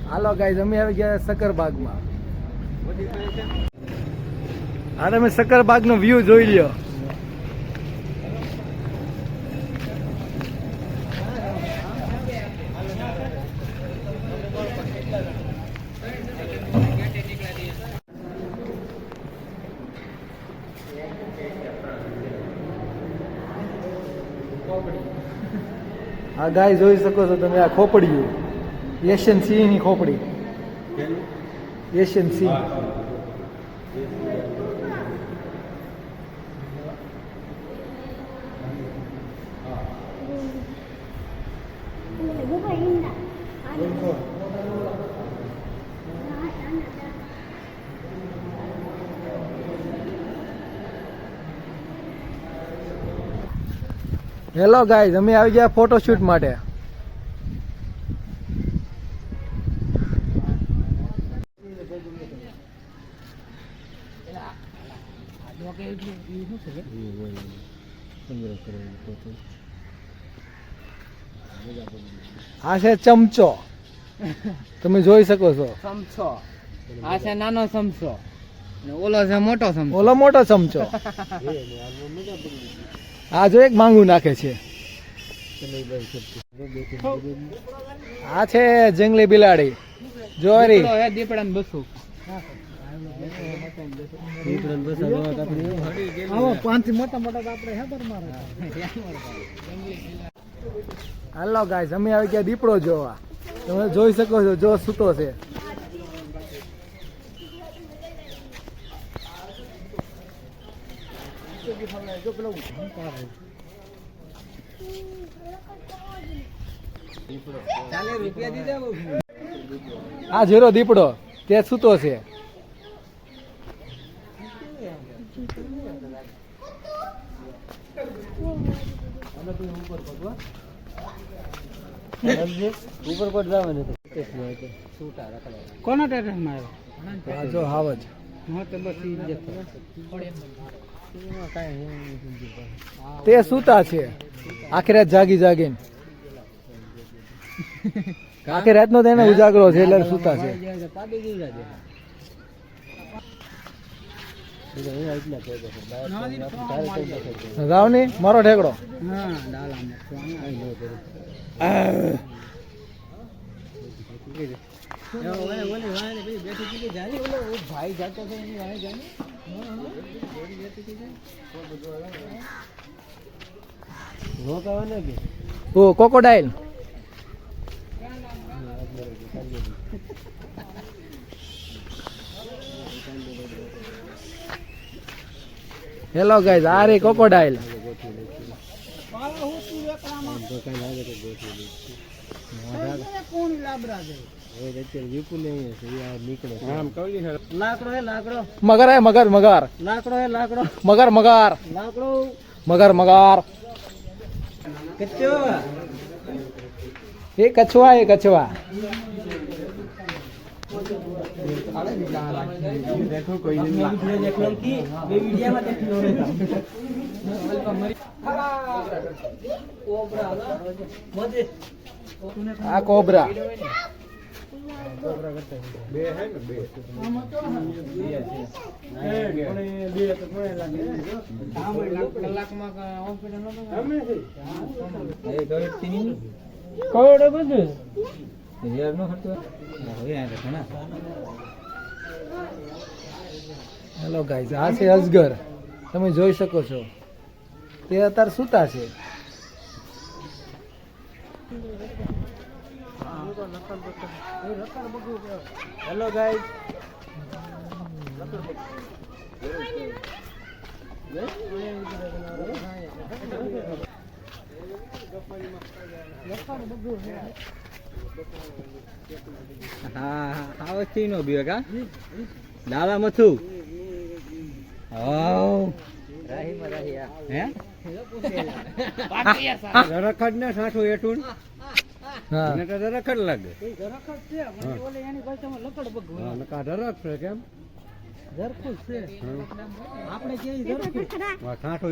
Hello guys અમે આવી ગયા સક્કરબાગમાં. હા તમે સક્કરબાગનો વ્યૂ જોઈ લ્યો. આ ગાય જોઈ શકો છો તમે, આ ખોપડીયું એશિયન સિંહ ની ખોપડી. એશિયન સિંહ. હેલો ગાઈઝ અમે આવી ગયા ફોટોશૂટ માટે. આ છે ચમચો, તમે જોઈ શકો છો. ચમચો આ છે નાનો ચમચો, ઓલો છે મોટો ચમચો. ઓલો મોટો ચમચો. આ જો એક માંગુ નાખે છે. આ છે જંગલી બિલાડી. જોરી દીપડા ને બસું. હાલો ગાઈસ અમે આવી ગયા દીપડો જોવા. તમે જોઈ શકો છો, જો સૂતો છે. આ જેરો દીપડો તે સૂતો છે. ઉપર પર જવાનું કોનો ટેટસ માર્યો? જો હાવજ. તે સૂતા છે આખી રાત જાગી જાગીને. આખી રાત નો તેને ઉજાગરો છે એટલે સૂતા છે. રાવની મારો ઠેકડો. ઓ કોકોડાઇલ. હેલો ગાઈઝ આ રે કોકોડાઇલ. મગર હે મગર મગર. લાકડો હે લાકડો. મગર મગર. લાકડો મગર મગર. કચ્ચો એ કછવા એ કછવા. देखो कोई नहीं देख लो कि ये वीडियो में देख लो આ કોબરા. બે હે ને બે તો કોને લાગે કલાકમાં હોસ્પિટલ નો અમે છે એ ગયો તીની કરોડો બધું યાર નો ખર્ચો હવે આ ઘણા. હેલો ગાઈઝ આ છે અજગર. તમે જોઈ શકો છો તે અત્યારે સૂતા છે. હેલો ગાઈઝ હા આવો તીનો બીવે કા લાલા મથુ. હાઉ રાહી માં રાહી હે રખડ ને સાઠો એટું હા ને તો રખડ લાગે. રખડ છે પણ ઓલે એની ભાષામાં લકડ બગુ. હા નકા રખ છે કેમ જરખું છે આપણે કે જરખું. સાઠો